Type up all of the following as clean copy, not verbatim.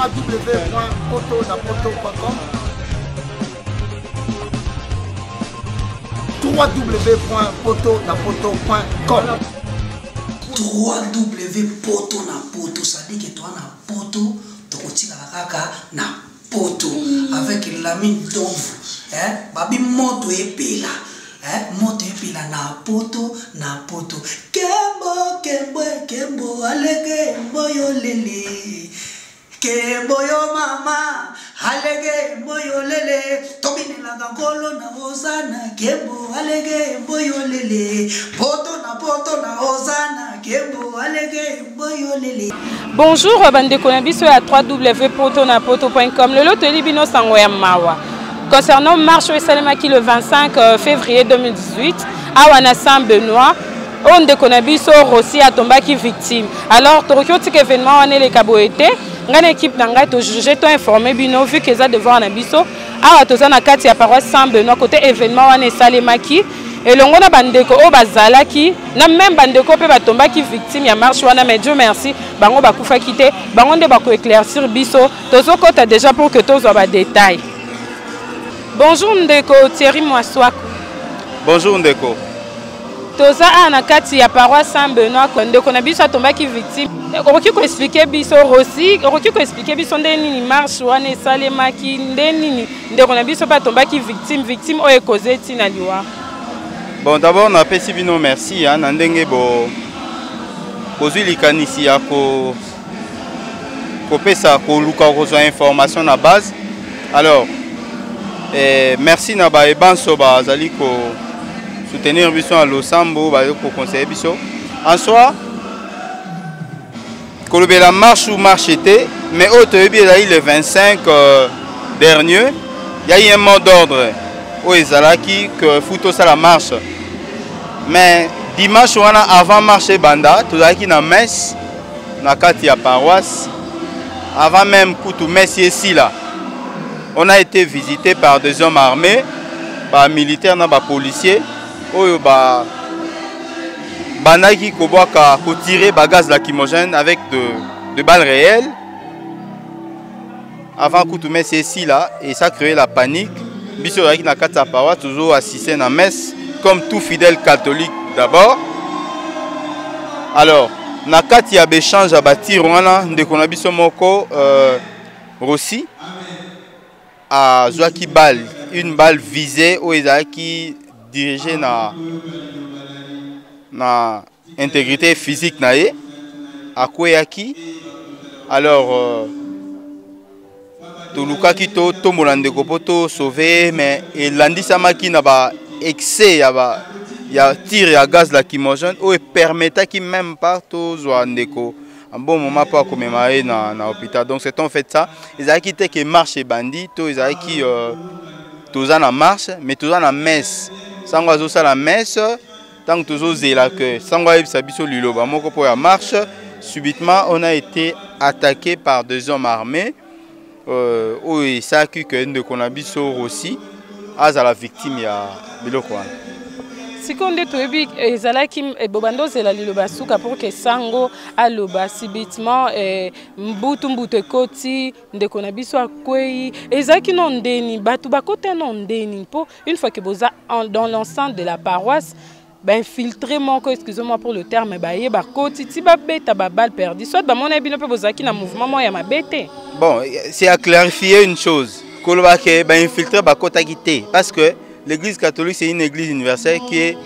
www.potonapoto.com www.potonapoto.com www.potonapoto, ça dit que toi na poto tokotika kaka na poto avec la mine d'ombre babi moto epela moto epela na poto kembo alege mboyo lele kembo yo mama alege mboyo lele tobine la gangolo na ozana kembo alege mboyo lele poto na ozana kembo alege mboyo lele. Bonjour bandeko na biso ya www.potonapoto.com le loto libino sango ya mawa concernant marche esalemaki le 25 février 2018 awa na Saint-Benoît on de konabiso Rossi atombaki victime. Alors tokyo tika événement wana eleka boete ngana équipe na ngai to juger to informer bino vu que ça devoir na biso awa toza na kati ya paroisse Saint-Benoît côté événement wana esalemaki elongo na bandeko o bazalaki na même bandeko pe batombaki victime ya marche wana mais Dieu merci bango bakufaki te bango nde bako éclaircir biso tozokota déjà pour que tozwa ba détail. Bonjour ndeko Thierry Mwaswako. Bonjour ndeko. Toza na kati ya paroisse Saint-Benoît ndeko na biso atombaki victime. Okoki ko expliquer biso Rossi, okoki ko expliquer biso ndeni marche wana esalemaki ndeni ndeko na biso batombaki victime oyo ekoze tina liwa. Bon, d'abord, on a fait bino merci. Nandenge bo kozwi likanisi ya ko pesa ko luka kozwa information na base. Alors, merci na ba ebanso ba zali ko soutenir biso à Losambo ba ko conseiller biso. En soi, kolobé la marche ou marche était, mais autre le 25 dernier, il y a eu un mot d'ordre. Au Ezalaki que Fouto ça la marche. Mais dimanche avant marché banda, tout qui na messe na kati ya paroisse avant même Koutou messe ici là. On a été visité par des hommes armés, par militaires na ba policiers oyo ba banda qui koboka ko tirer ba gaz lacrymogène avec de balles réelles. Avant Koutou messe ici là et ça créait la panique. Biso avec na kati ya paroisse toujours assisté na messe comme tout fidèle catholique d'abord. Alors na kati ya échange à bâtir wana ndeko na biso moko Rossi a zwaki balle, une balle visée au ezaki dirigée na intégrité physique na ye akweyaki. Alors Tolukaki to molande kopoto sauvé mais elandissamaki na ba excès ya tir ya gaz lacrymogène ou permettait qui même pas to zwa ndeko un bon moment pour commémorer na hôpital. Donc c'est en fait ça ils a quitté que marche et bandit to ils a qui toza na marche mais toza na messe sango azo ça la messe tant que tozo zela que sango ebisa biso liloba moko pour la marche subitement on a été attaqué par des hommes armés. Oui, ça que qu'on a biso aussi à la victime ya biloko wana. Sikonde toyebi ezalaki bobando zela liloba suka pour que sango aloba subitement mbutu ekoti ndeko na biso akwei ezalaki non ndeni batu bakote non ndeni po une fois que boza dans l'enceinte de la paroisse infiltré moko, excusez-moi pour le terme, koti ti ba beta ba balle perdue soit ba mona bino pe bozaki na mouvement mo ya mabete. Bon, c'est à clarifier une chose. Koloba ke ba infiltré ba kota kité parce que l'église catholique c'est une église universelle qui est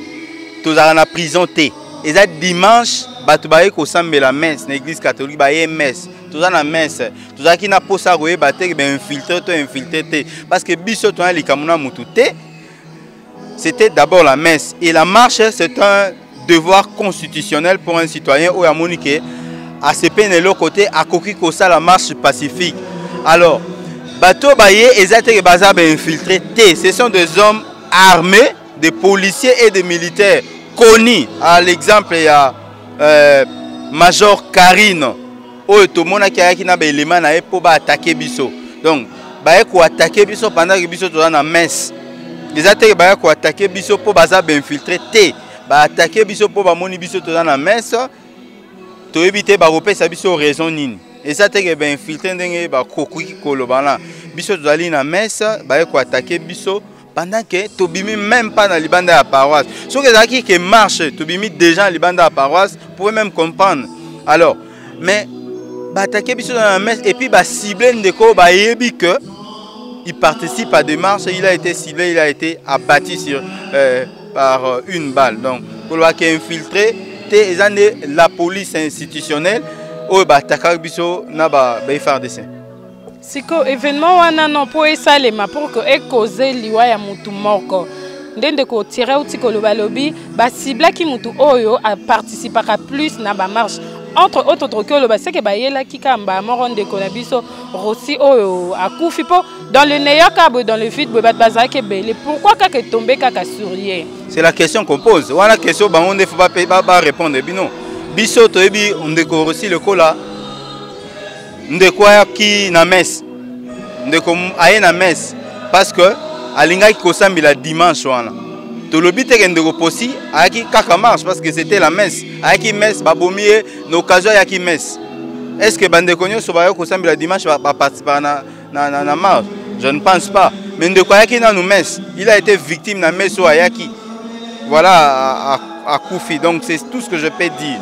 tous à la prison té. Et ça dimanche batu ba ko sambela messe na église catholique ba ye messe. Tous à la messe. Tous à qui na posa roye ba te ba infiltré to infiltré té parce que biso to li kamuna mutu té. C'était d'abord la messe. Et la marche, c'est un devoir constitutionnel pour un citoyen ou à Monique. ACP de l'autre côté à Koki Kosa la marche pacifique. Alors, bateau baye et bazar infiltré. Ce sont des hommes armés, des policiers et des militaires connus. À l'exemple, il y a Major Karine. Oh, tout le monde qui a un élément pour attaquer Bisso. Donc, baye ko attaquer Bisso pendant que Bisso est dans la messe. Les attaques baye ko attaquer Bisso pour bazar infiltré. Ba attaquer Bisso pour ba moni Bisso dans la messe. To éviter ba repérer sa Bisso raison nini. Et ça te ba infiltré ndenge ba kokuki kolobana. Bisso to ali na messe baye ko attaquer Bisso pendant que tobimi même pas dans libanda la paroisse. Ce que ça qui marche, tobimi déjà libanda la paroisse, pouvez même comprendre. Alors, mais ba attaquer Bisso dans la messe et puis ba cibler ndeko ba yebi que il participe à des marches, il a été ciblé, il a été abattu sur par une balle. Donc, pour le qui est infiltré, la police institutionnelle, ou batakak biso na ba FARDC. Siko événement wana non po esalema pour que ekoze liwa ya mutu moko. Ndende ko tirer outi ko lobalobi ba cibla ki mutu oyo a participera plus na ba marche. Entre autres que le bas que ba yela ki kamba moronde ko na biso Rossi oyo akufi po dans le meilleur cas dans le vide ba bazaki belé. Pourquoi ka ke tomber ka sourier? C'est la question qu'on pose. Voilà question ba on ne faut pas répondre bino. Biso to ebi on décore aussi le cola. Ndeko ki na messe. Ndeko aye na messe parce que alinga ki kosambi la dimanche wana. To lobi te ndeko posi aki kaka marche parce que c'était la messe. Aki messe ba bomie l'occasion ya ki messe. Est-ce que bandeko nyo so ba yo kosambi la dimanche ba participer na marche? Je ne pense pas. Mais ndeko yaki na nous messe, il a été victime na messe o ayaki. Voilà à Koufi. Donc c'est tout ce que je peux dire.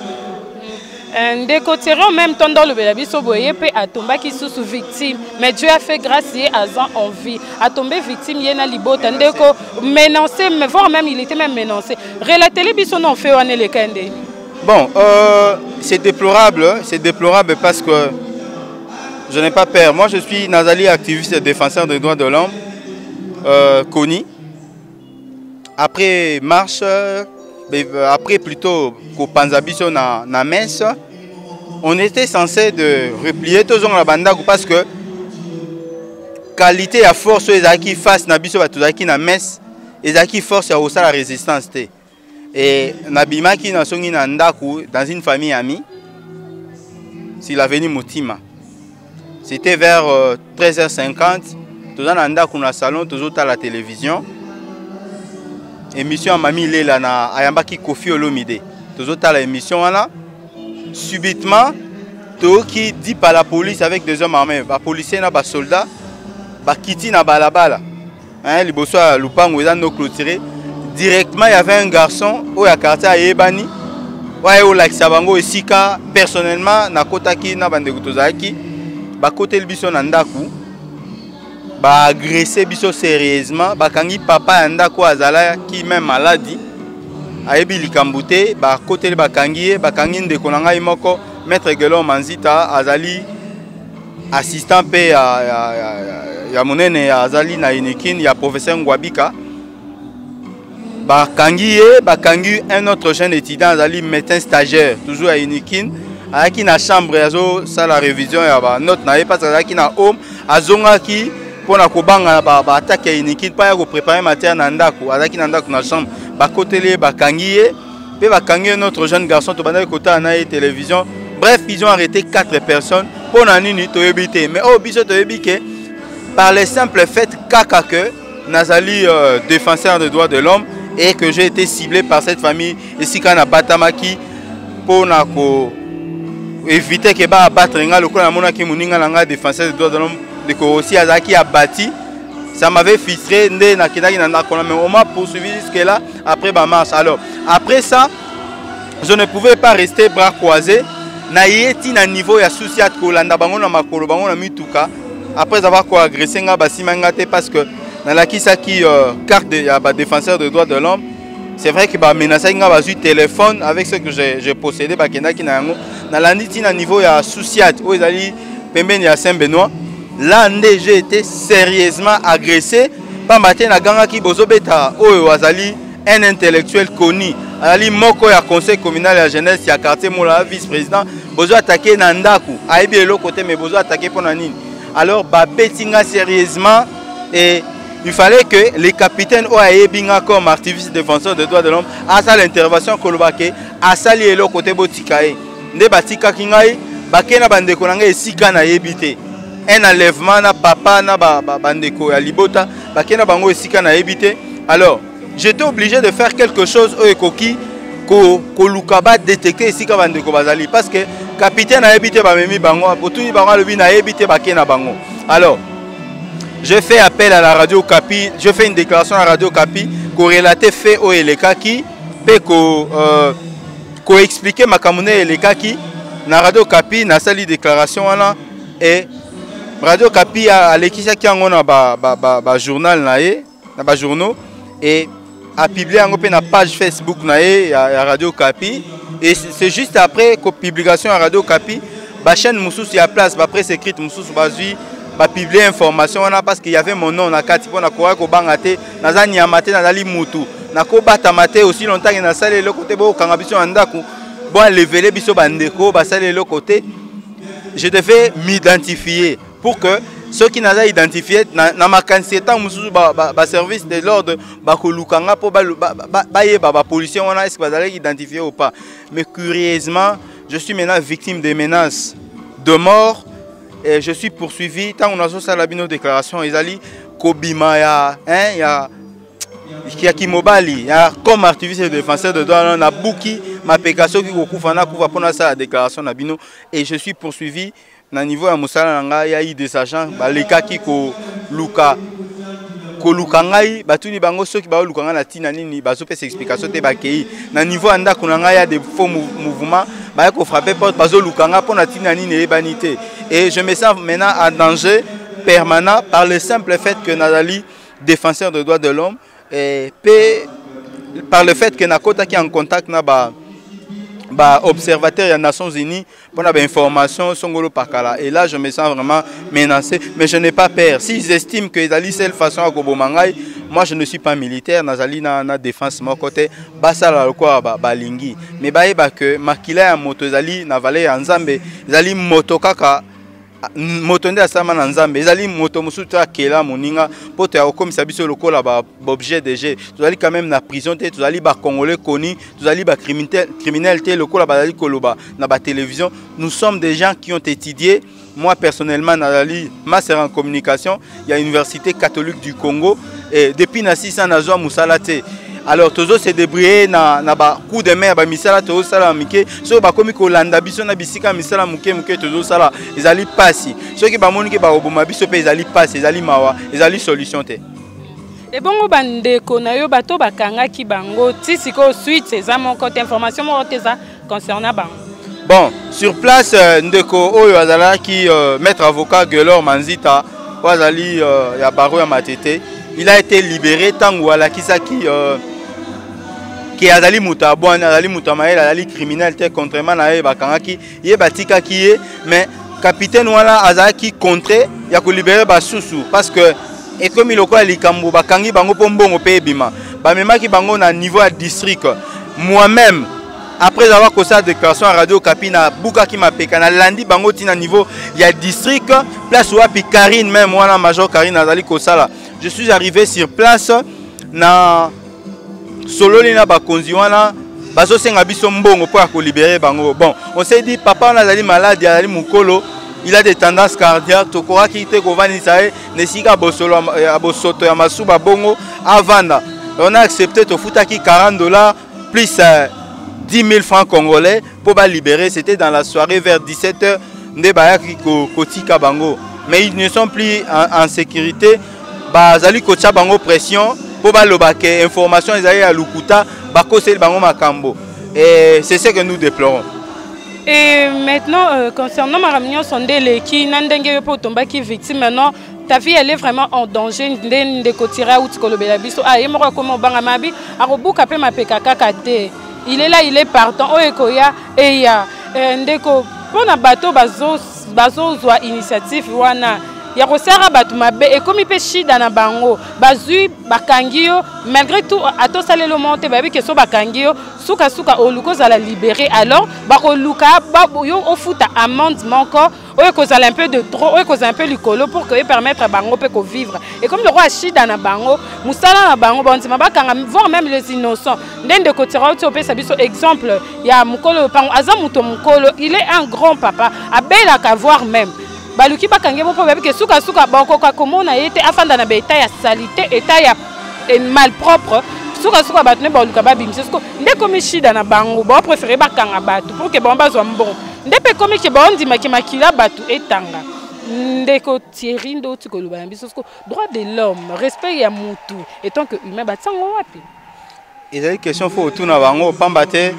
Ndeko tiré en même temps dans le Bélabiso Boye peut a tombé qui sous victime. Mais Dieu a fait grâce à Zan en vie. A tombé victime, il y a libota. Ndeko menacé, mais voire même il était même menacé. Relatez-les biso non fait on est le kende. Bon, c'est déplorable parce que je n'ai pas peur. Moi je suis Nazali, activiste et défenseur des droits de l'homme, connu. Après marche. Après plutôt qu'au Panzabiso na messe, on était censé de replier tous la banda parce que qualité à force les qui face na biso batuzaki na messe, les qui force à aussi la résistance et nabima qui na songi na ndaku dans une famille amie. C'est l'avenue Motima. C'était vers 13h50, tous en ndaku na salon, toujours à la télévision. Émission Mami Lela na Ayambaki Kofi Olomide. Toujours à l'émission là. Subitement, tout qui dit par la police avec des hommes armés, les policiers na ba soldats, ba kiti na balabala. Hein, les bosso à Lupango ils ont clôturé. Directement il y avait un garçon au quartier à Yebani. Ouais au like Sabango et Sika personnellement na kotaki na bande kutozaki. Ba côté le biso na ndaku. Ba agressé biso sérieusement, ba kangi papa anda ko azala qui même maladie. Ayebi likambute, ba côté ba kangi ndeko na ngai moko maître Gelon Manzita azali assistant pe ya monene azali na Inikin ya professeur Ngwabika. Ba kangi un autre jeune étudiant azali médecin stagiaire toujours à Inikin. Aki na chambre azo ça la révision ya ba note na pas azaki na home azonga ki pour na kobanga ba attaque ya Inikin pa ya ko préparer matière na ndako azaki na ndako na chambre ba kotele ba kangiye pe ba kangiye notre jeune garçon to banda kota na télévision. Bref, ils ont arrêté 4 personnes pour na nini to ebité mais oh biso to ebike par le simple fait kaka que nazali défenseur des droits de l'homme et que j'ai été ciblé par cette famille ici kana batamaki pour na ko éviter que ba abattre nga lokola mona ki muninga nga défenseur des droits de l'homme de aussi Azaki a bâti, ça m'avait frustré, mais on m'a poursuivi jusque là après ma marche. Alors, après ça, je ne pouvais pas rester bras croisés. Naïeti na niveau ya souciat kolanda bango na makolo bango na mituka. Après avoir quoi agressé nga basimangate parce que dans la kisaki carte de défenseur des droits de l'homme, c'est vrai que ba menacé nga bazu téléphone avec ce que j'ai possédé ba kenda ki na yango. Na landiti na niveau ya souciat o ezali pembeni ya Saint-Benoît. Là, j'ai été sérieusement agressé par matin na ganga ki bozobeta oyo azali un intellectuel connu Ali moko ya conseil communal ya jeunesse ya quartier Moula vice-président bozo attaquer na ndaku aibi elo côté mais bozo attaquer pour nani. Alors ba betinga sérieusement et il fallait que les capitaines Oaebinga comme activistes défenseurs des droits de l'homme à ça l'intervention kolobake à sali elo côté botikae nde batika kingai bakena bandeko nanga esika na yebité un enlèvement na papa na bandeko ya libota bakena bango esika na yebité. Alors j'étais obligé de faire quelque chose au ekoki ko lukaba détecter esika bandeko bazali parce que capitaine a yebité ba memi bango potuni bango lobi na yebité bakena bango. Alors je fais appel à la radio Kapi, je fais une déclaration à la radio Kapi corrélaté fait au Eleka qui peut ko expliquer ma kamune Eleka qui na radio Kapi na sali déclaration wana et radio Kapi a l'équipe qui en a ba journal naé na ba journaux et a publié en na page Facebook naé à radio Kapi et c'est juste après que publication à radio Kapi ba chaîne Moussous y a place ba presse écrite Moussous bazui ba publier information wana parce qu'il y avait mon nom na kati pona ko ko bangate na za nyamate na dali mutu na ko batamate aussi longtemps na sale le côté bo kanga biso andaku bon lever biso bandeko ba sale le côté. Je devais m'identifier pour que ceux qui n'ont pas identifié na makansetan mususu ba service de l'ordre ba kolukanga po ba policier on a est-ce que vous identifier ou pas. Mais curieusement je suis maintenant victime de menaces de mort et je suis poursuivi tant on a ça la bino déclaration ezali kobima ya ya Kimobali ya comme activiste et défenseur de droits na buki ma pécation qui kokufana kuva pona ça la déclaration na bino et je suis poursuivi na niveau ya musala nga ya eu des agents baleka ki ko luka ngai batuni bango soki ba luka nga na tina nini bazo pesa explication te bakei na niveau anda kuna nga ya des faux mouvements ba ko frapper porte bazo luka nga pona tina nini ebanité et je me sens maintenant en danger permanent par le simple fait que Nadali défenseur des droits de l'homme et par le fait que nakota qui en contact na observateur des Nations Unies pour la information songolo pakala et là je me sens vraiment menacé mais je n'ai pas peur s'ils estiment que Zali c'est la façon à Kobomangai moi je ne suis pas militaire nazali na défense mon côté basala quoi balingi mais ba que makila ya moto Zali na vallée ya Nzambe Zali moto kaka moto nde asama na Nzambe ezali moto musutu akela moninga poto ya okomisa biso lokola ba objet de jeu tozali quand même na prison te tozali ba congolais connus tozali ba criminel te lokola bazali koloba na ba télévision. Nous sommes des gens qui ont étudié moi personnellement nazali master en communication il y a l'université catholique du Congo et depuis na 600 nazwa musala te. Alors tozo se débrouiller na ba coup de main ba misala tozo sala mike so ba komi ko landa biso na bisika misala muke tozo sala ezali pasi so ki ba moni ke ba oboma biso pe ezali pasi ezali mawa ezali solution te. Et bongo bandeko na yo bato bakanga ki bango tisiko suite eza mon côté information mon teza concernant bango. Bon sur place ndeko oyo azala ki maître avocat Gelor Manzita wazali ya baro ya matete il a été libéré tango ala kisaki qui azali muta bwana azali muta maela azali criminel te contrairement na ye bakanga ki ye batika ki ye mais capitaine wala azaki contre ya ko libérer basusu parce que et comme il lokola likambo bakangi bango pombongo pe bima ba memaki bango na niveau à district moi-même après avoir causé la déclaration à radio Kapina buka ki mapeka na landi bango tina niveau ya district place wapi Karine même wana major Karine azali kosala je suis arrivé sur place na sololi na bakonzi wana bazo senga biso mbongo pour ko libérer bango. Bon on s'est dit papa on azali malade azali mukolo il a des tendances cardiaques tokora ki te ko vanisa ne sika bosolo abosoto ya masuba bongo avanda on a accepté to futaki $40 plus 10 000 francs congolais pour ba libérer. C'était dans la soirée vers 17h nde bayaki kotika bango mais ils ne sont plus en sécurité bazali kocha bango pression pour balobake information ezali à lukuta bakoseli bango makambo et c'est ce que nous déplorons. Et maintenant concernant ma réunion sondele qui nandenge po tomba qui victime maintenant ta vie elle est vraiment en danger ndende kotira ou tikolobela biso ah yemo comment banga mabi arobuka pe mapeka kakate il est là il est partant oyekoya et ya ndeko pona bato bazo zwa initiative wana ya kosara bato mabe ekomi pe shida na bango bazui bakangi yo malgré tout atosala le monte babi ke so bakangi yo suka oluko za la libérer alors bakoluka yo ofuta amende moko oyo kozala un peu de trop oyo kozala un peu likolo pour que permettre bango pe ko vivre et comme le roi shida na bango musala na bango bondima bakanga voir même les innocents ndende ko tira oto pe sabiso exemple ya mukolo pango aza muto mukolo il est un grand papa abela ka voir même baluki bakange bo pe ke suka bango ka komona yete afanda na beta ya salité état ya malpropre suka bato ne baluka babimisa sko ndeko mishida na bango ba préférer bakanga bato pour que bon bazwa mbon ndepe komi ke bondima ke makila bato etanga ndeko Thierry ndo tikoloba na biso sko droit de l'homme respect ya mutu et tant que humain batsango wapi ezali question faut autour na bango pambate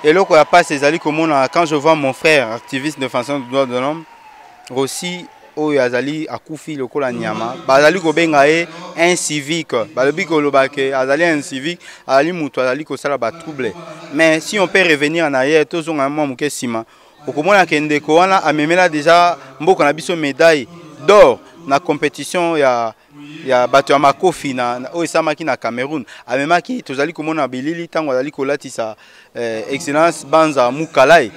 eloko ya passe ezali komona quand je vois mon frère activiste de défenseur des droits de l'homme aussi oyo azali akufi lokola nyama bazali kobenga e un civique balobi koloba ke azali un civique azali mutu azali kosala ba trouble mais si on peut revenir en arrière tozonga mwa muke sima okomona ke ndeko wana amemela déjà mboka na biso médaille d'or na compétition ya bato ya makofi na oyo esamaki na Cameroun amemaki tozali komona bilili tango azali kolatisa excellence Banza Mukalai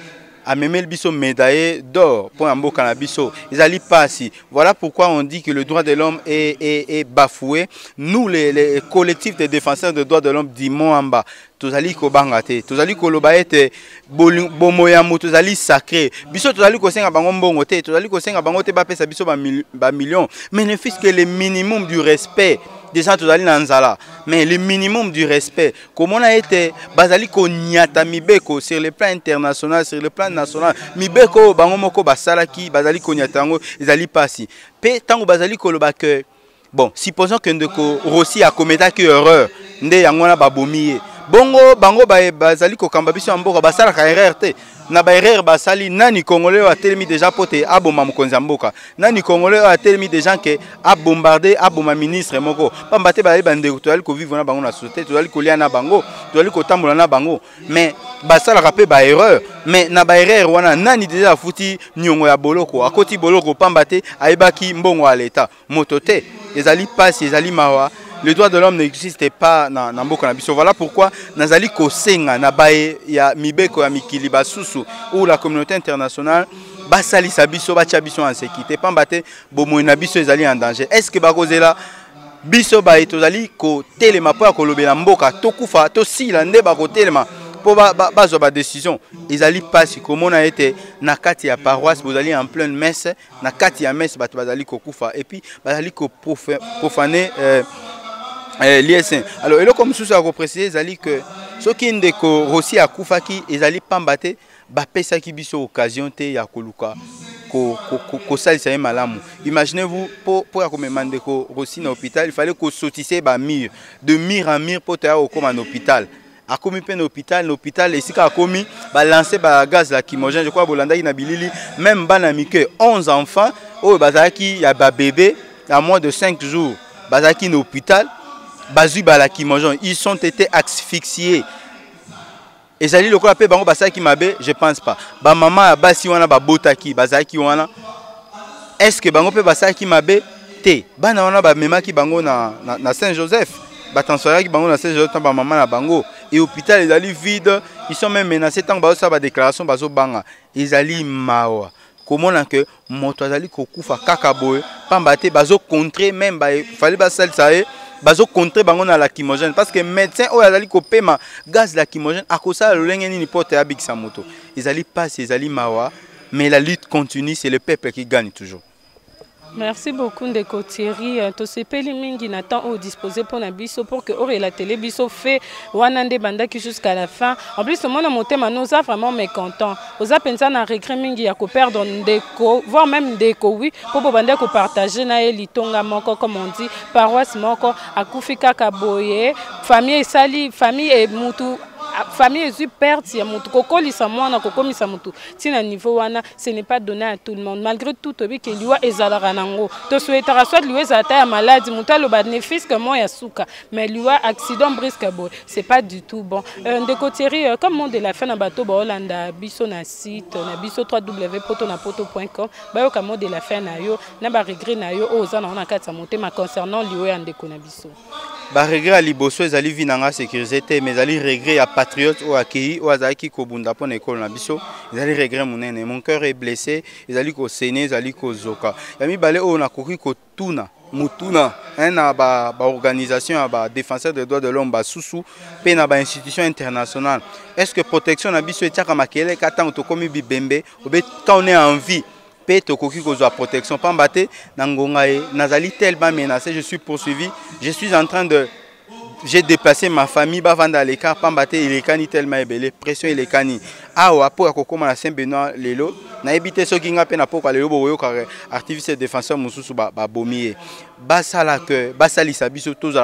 amemel biso médaille d'or pour mboka na biso ezali pasi. Voilà pourquoi on dit que le droit de l'homme est bafoué. Nous les collectifs de défenseurs des droits de l'homme d'Imoamba tozali ko bangate tozali ko loba ete bomoyamu tozali sacré biso tozali ko senga bango mbongo te tozali ko senga bango te ba pesa biso ba millions mais ne fût que le minimum du respect des gens tozali na nzala mais le minimum du respect comme on a été bazali ko nyata mibeko sur le plan international sur le plan national mibeko bango moko basalaki bazali ko nyata ngo ezali pasi pe tango bazali ko loba que bon supposons que ndeko Rossi a commetté une erreur nde yango na babomiye bongo bango bazali ko kamba biso mboka basala ka erreur te na ba erreur basali nani congolais a telemi déjà pote aboma mokonzi mboka nani congolais a telemi des gens que a bombardé aboma ministre moko pambate ba bande ko ali ko vivre na bango na société to ali ko lia na bango to ali ko tambola na bango mais basala ka pe ba erreur mais na ba erreur wana nani déjà futi nyongo ya boloko akoti boloko pambate aibaki mbongo à l'état motote ezali passe ezali mawa. Le droit de l'homme n'existe pas dans Mboka na biso. Voilà pourquoi nazali kosenga na bae ya mibeko ya mikili basusu ou la communauté internationale basali sabiso bacha biso en sécurité pambate bomo na biso ezali en danger. Est-ce que bakozela biso bae tozali ko telema po ya kolobela mboka tokufa to sila nde bako telema po bazo ba décision ezali pasi komona ete na kati ya paroisse bozali en pleine messe na kati ya messe bato bazali kokufa et puis bazali ko profaner l'ISN. Alors, et là, comme je vous précisé, c'est que ce qui est Rossi à Koufaki, ils pambate, bapesa ki biso occasion te ya koluka ko salisa malamu. Imaginez-vous pour commander ko Rossi na hôpital, il fallait qu'on sautisse ba mur de mur en mur pour te au comme en hôpital. A commis peine l'hôpital et si a commis ba lancer ba gaz lacrymogène, je crois Bolanda ina bilili même banamike 11 enfants au bazaki ya ba bébé à moins de 5 jours. Bazaki na hôpital Bazui balakimojon, ils ont été asphyxiés. Et ça dit le quoi bango basaki mabe, je pense pas. Ba maman basi wana ba botaki, bazaki wana. Est-ce que bango pe basaki mabe te? Bana wana ba memaki bango na Saint-Joseph. Ba transféraki bango na Saint-Joseph ba maman na bango. Et l'hôpital ils allaient vide, ils sont même menacés tant ba ça ba déclaration bazo banga. Ils allaient mawa. Comment que moto azali kokufa kaka boy, pambate bazo contrer même ba fallait ba sel ça bazo contrer bango na lacrymogène parce que médecin o azali ko pema gaz lacrymogène akosa lolenge ni porte ya bikisa moto ezali passe ezali mawa mais la lutte continue, c'est le peuple qui gagne toujours. Merci beaucoup Ndeko Thierry. To sepeli mingi na temps au disposé pour na biso pour que ore la télé biso fait wanande bandaki jusqu'à la fin. En plus mon motema nous a vraiment mécontent. Oza pensa na regret mingi ya ko perdre Ndeko, voire même Ndeko oui, pour bande ko partager na litonga moko comme on dit, paroisse moko akufika kaboye, famille sali, famille et mutu famille est perte ya mutu kokolisa mwana kokomisa mutu tina niveau wana ce n'est pas donné à tout le monde malgré tout tobi que liwa ezalaka nango to souhaitera soit liwa ezata ya maladie mutu lo bénéfice que moi ya suka mais liwa accident brisque bo c'est pas du tout bon ndeko Thierry comme mot de la fin na bato ba Hollanda biso na site na biso www.potonapoto.com ba yo ka mot de la fin na yo na ba regret na yo oza na kati ya motema concernant liwa ya ndeko na biso. Ba regret à liboso ezali vinanga sécurité mais ezali regret ya patriote ou accueilli ou azaki ko bunda pona école na biso ezali regret munene mon cœur est blessé ezali ko saigner ezali ko zoka ya mibale o na koki ko tuna mutuna na ba organisation ba défenseur des droits de l'homme ba susu pe na ba institution internationale est-ce que protection na biso etiaka makele kata to komi bibembe obe quand on est en vie to koki kozwa protection pambate nangonga e nazali tellement menacé je suis poursuivi je suis en train de j'ai déplacé ma famille bavanda l'écart pambate elekani tellement ebele pression elekani awa po akokoma na Saint-Benoît lelo na ebité soki nga pe na poka lelo boyo ka activiste défenseur mususu ba bomier basala que basalisa biso tous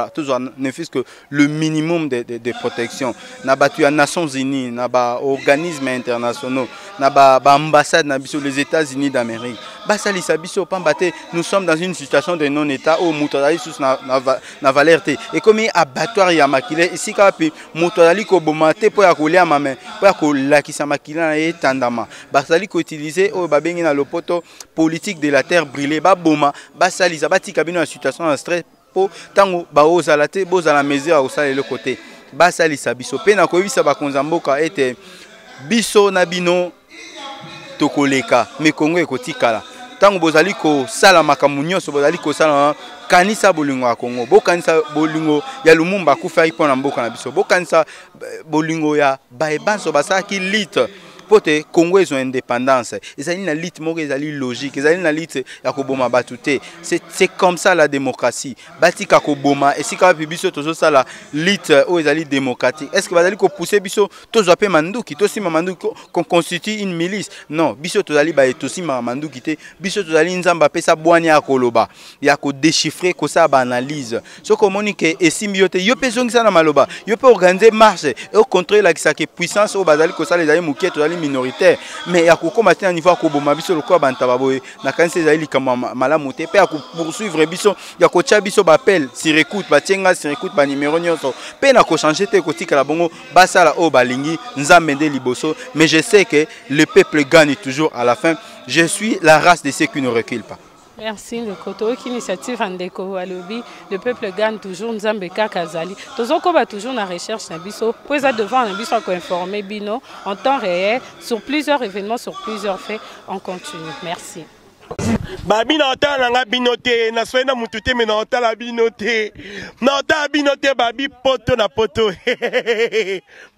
ne fût que le minimum de protection na batu ya Nations Unies na ba organismes internationaux na ba ambassade na biso les États-Unis d'Amérique basalisa biso pambate nous sommes dans une situation de non état au mutodali sous na valerte et comme abattoir ya makile ici kapi mutodali ko bomate po ya kolia mame po ya kolakisa makila na etandama basali ko utiliser o babengi na lopoto politique de la terre brûlée ba boma basalisa batika bino na situation de stress po tango ba ozala te bozala mesure au sala le côté basalisa biso pe na koyebisa bakonza mboka ete biso na bino tokoleka me Kongo ekotikala tango bozali ko sala makambo nyonso bozali ko sala kanisa bolingo ya Kongo bokanisa bolingo ya Lumumba kufa ipona mboka na biso bokanisa bolingo ya baebanso basaki lite pote Congo ils ont indépendance ezali na lite moko ezali logique ezali na lite ya koboma batute c'est comme ça la démocratie batika koboma esika biso tozo sala lite o ezali démocratique est-ce que bazali ko pousser biso tozo pe manduki to sima manduki qu'on constitue une milice non biso tozali ba etosi manduki te biso tozali nzamba pesa bwani ya koloba ya ko déchiffrer ko sa ba analyse so communique esimbi yote yo pe zongisa na maloba yo pe organiser marche et au contraire la kisake puissance o bazali ko sala ezali mukie tozali minoritaire mais ya kokomati na niveau ko boma biso lokwa bantaba boye na kanisa ezali kama malamu te pe ya ko poursuivre biso ya ko tia biso ba appel sur écoute ba tienga sur écoute ba numéro nyonso pe na ko changer te ko tika la bongo basala o balingi nzambe nde liboso mais je sais que le peuple gagne toujours à la fin je suis la race de ceux qui ne reculent pas. Merci le koto qui initiative andeko alobi le peuple gagne toujours nzambe kakazali tozoko ba toujours na recherche na biso pour ça devant na biso ko informer bino en temps réel sur plusieurs événements sur plusieurs faits on continue merci. Babi na otala nga binote na soena mutute me na otala binote na otala binote babi poto na poto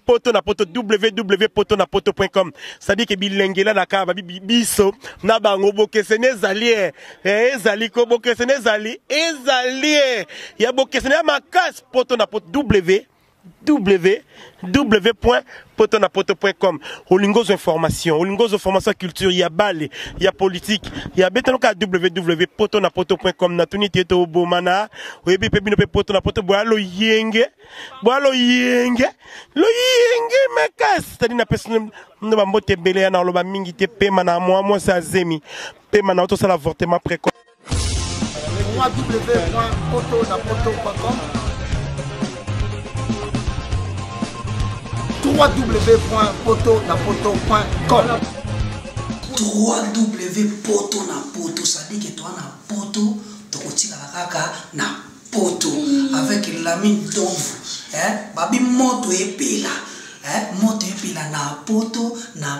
poto na poto www.potonapoto.com ça dit que bilengela na ka babi biso na bango bokesene zali ezali ko bokesene zali ezali ya bokesene makas poto na poto www.potonapoto.com Olingos information culture ya bale ya politique ya betanoka www.potonapoto.com na tunité to bomana oyebi pe bino pe potonapoto boalo yenge makas tadi na personne no mbote bele na loba mingi te pema na moi sa zemi pema na auto sala avortement précoce www.potonapoto.com www.potonapoto.com www.potonapoto ça dit que toi na poto tokotika la kaka na poto avec l'ami d'ombre babi moto epela moto epela na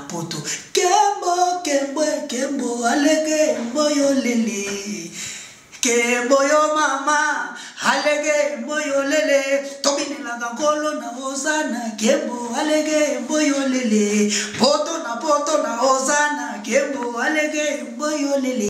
poto kembo alege moyo lele Keboyo mama, halege boyo lele, tobine la gangolo na hosana, kebo halege boyo lele, poto na hosana, kebo halege boyo lele.